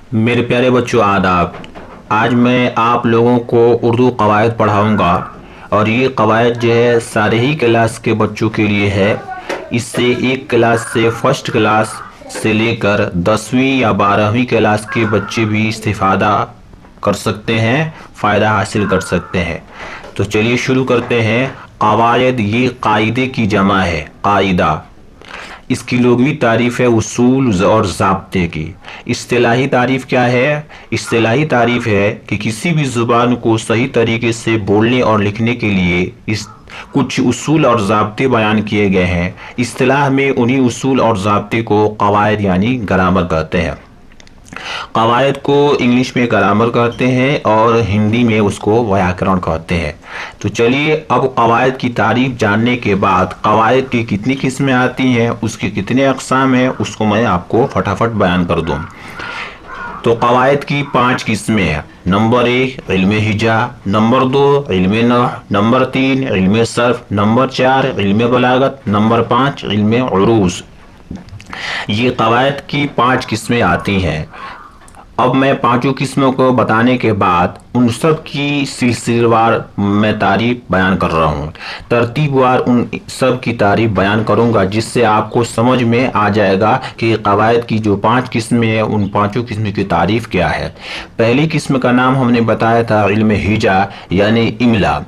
मेरे प्यारे बच्चों आदाब। आज मैं आप लोगों को उर्दू कवायद पढ़ाऊंगा और ये कवायद जो है सारे ही क्लास के बच्चों के लिए है। इससे एक क्लास से फर्स्ट क्लास से लेकर 10वीं या 12वीं क्लास के बच्चे भी इस्तिफादा कर सकते हैं, फ़ायदा हासिल कर सकते हैं। तो चलिए शुरू करते हैं। कवायद ये कायदे की जमा है, कायदा। इसकी लुग़वी तारीफ़ है उसूल और ज़ाब्ते की। इस्तिलाही तारीफ़ क्या है? इस्तिलाही तारीफ़ है कि किसी भी ज़ुबान को सही तरीके से बोलने और लिखने के लिए इस कुछ उसूल और ज़ाब्ते बयान किए गए हैं। इस्तिलाह में उन्हीं उसूल और ज़ाब्ते को कवायद यानी ग्रामर कहते हैं। कवायद को इंग्लिश में ग्रामर कहते हैं और हिंदी में उसको व्याकरण कहते हैं। तो चलिए अब कवायद की तारीफ जानने के बाद कवायद की कितनी किस्में आती हैं, उसके कितने अक़साम हैं, उसको मैं आपको फटाफट बयान कर दूं। तो कवायद की 5 किस्में हैं। नंबर 1 इल्म हिजा, नंबर 2 इल्म नहव, नंबर 3 इल्म सर्फ, नंबर 4 इल्म बलागत, नंबर 5 इल्म उरूज। ये कवायद की 5 किस्में आती हैं। अब मैं 5 किस्मों को बताने के बाद उन सब की सिलसिलेवार मैं तारीफ बयान कर रहा हूँ। तरतीबवार उन सब की तारीफ बयान करूँगा, जिससे आपको समझ में आ जाएगा कि कवायद की जो 5 किस्में हैं उन 5 किस्म की तारीफ क्या है। पहली किस्म का नाम हमने बताया था इल्म हिजा यानी इमला।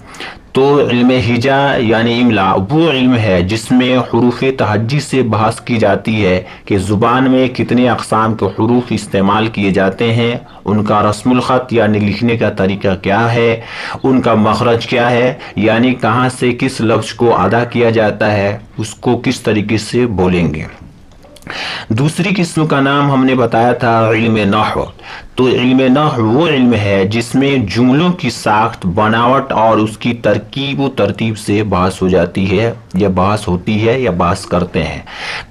तो इल्म हिजा यानी इमला वो इल्म है जिसमें हुरूफ तहज्जी से बहस की जाती है कि ज़ुबान में कितने अक़साम के हुरूफ इस्तेमाल किए जाते हैं, उनका रस्मुल ख़त यानी लिखने का तरीका क्या है, उनका मखरज क्या है यानी कहाँ से किस लफ्ज़ को अदा किया जाता है, उसको किस तरीके से बोलेंगे। दूसरी किस्म का नाम हमने बताया था इल्म नहव। तो इल्म नहव वो इल्म है जिसमें जुमलों की साख्त, बनावट और उसकी तरकीब व तरतीब से बहस हो जाती है या बहस होती है या बहस करते हैं।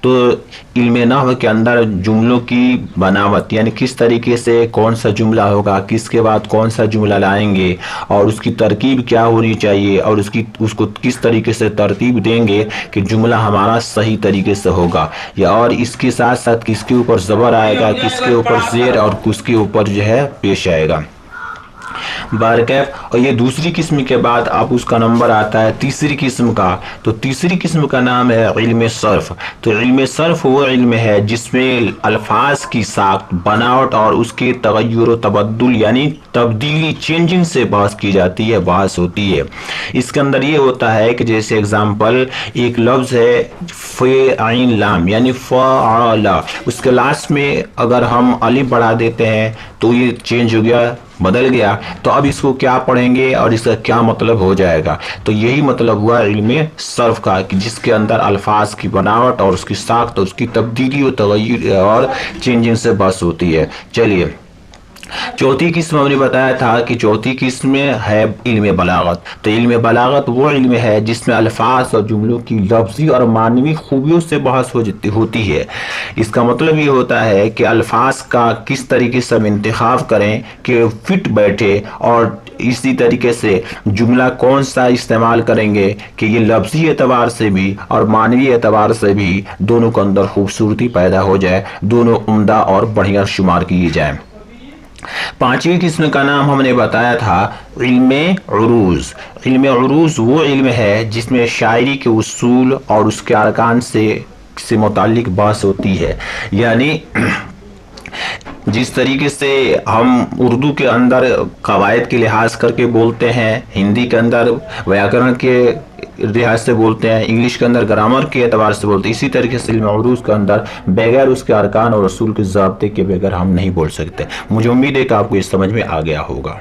तो इल्म नहव के अंदर जुमलों की बनावट यानी किस तरीके से कौन सा जुमला होगा, किसके बाद कौन सा जुमला लाएंगे और उसकी तरकीब क्या होनी चाहिए और उसको किस तरीके से तरतीब देंगे कि जुमला हमारा सही तरीके से होगा, या और इसके साथ साथ किसके ऊपर ज़बर आएगा, किसके ऊपर ज़ेर और किसके ऊपर जो है पेश आएगा। बारकैफ। और ये दूसरी किस्म के बाद अब उसका नंबर आता है तीसरी किस्म का। तो तीसरी किस्म का नाम है इल्म सर्फ। तो इल्म सर्फ वो इल्म है जिसमें अल्फाज की साख्त, बनावट और उसके तगय्युर तबद्दुल यानी तब्दीली, चेंजिंग से बहस की जाती है, बहस होती है। इसके अंदर ये होता है कि जैसे एग्जाम्पल एक लफ्ज़ है फ़े आइन लाम यानी फ़अला, उसके लास्ट में अगर हम अलिफ बढ़ा देते हैं तो ये चेंज हो गया, बदल गया। तो अब इसको क्या पढ़ेंगे और इसका क्या मतलब हो जाएगा। तो यही मतलब हुआ इल्म सर्फ का कि जिसके अंदर अल्फाज की बनावट और उसकी साख्त और उसकी तब्दीली और तगय्युर और चेंजिंग से बहस होती है। चलिए चौथी किस्म हमने बताया था कि चौथी किस्म है इल्म बलागत। तो इल्म बलागत वो इल्म है जिसमें अल्फाज और जुमलों की लफ्ज़ी और मानवी खूबियों से बहस होती है। इसका मतलब ये होता है कि अल्फाज का किस तरीके से हम इंतखाब करें कि फिट बैठे, और इसी तरीके से जुमला कौन सा इस्तेमाल करेंगे कि ये लफ्ज़ी एतबार से भी और मानवी एतबार से भी दोनों के अंदर खूबसूरती पैदा हो जाए, दोनों उम्दा और बढ़िया शुमार किए जाए। 5वीं किस्म का नाम हमने बताया था इल्म उरूज। इल्म उरूज वो इल्म है जिसमें शायरी के उसूल और उसके अरकान से मुताल्लिक बहस होती है। यानी जिस तरीके से हम उर्दू के अंदर कवायद के लिहाज करके बोलते हैं, हिंदी के अंदर व्याकरण के लिहाज से बोलते हैं, इंग्लिश के अंदर ग्रामर के एतबार से बोलते हैं, इसी तरीके से इल्म उरूज के अंदर बगैर उसके अरकान और रसूल के ज़ाब्ते के बगैर हम नहीं बोल सकते। मुझे उम्मीद है कि आपको इस समझ में आ गया होगा।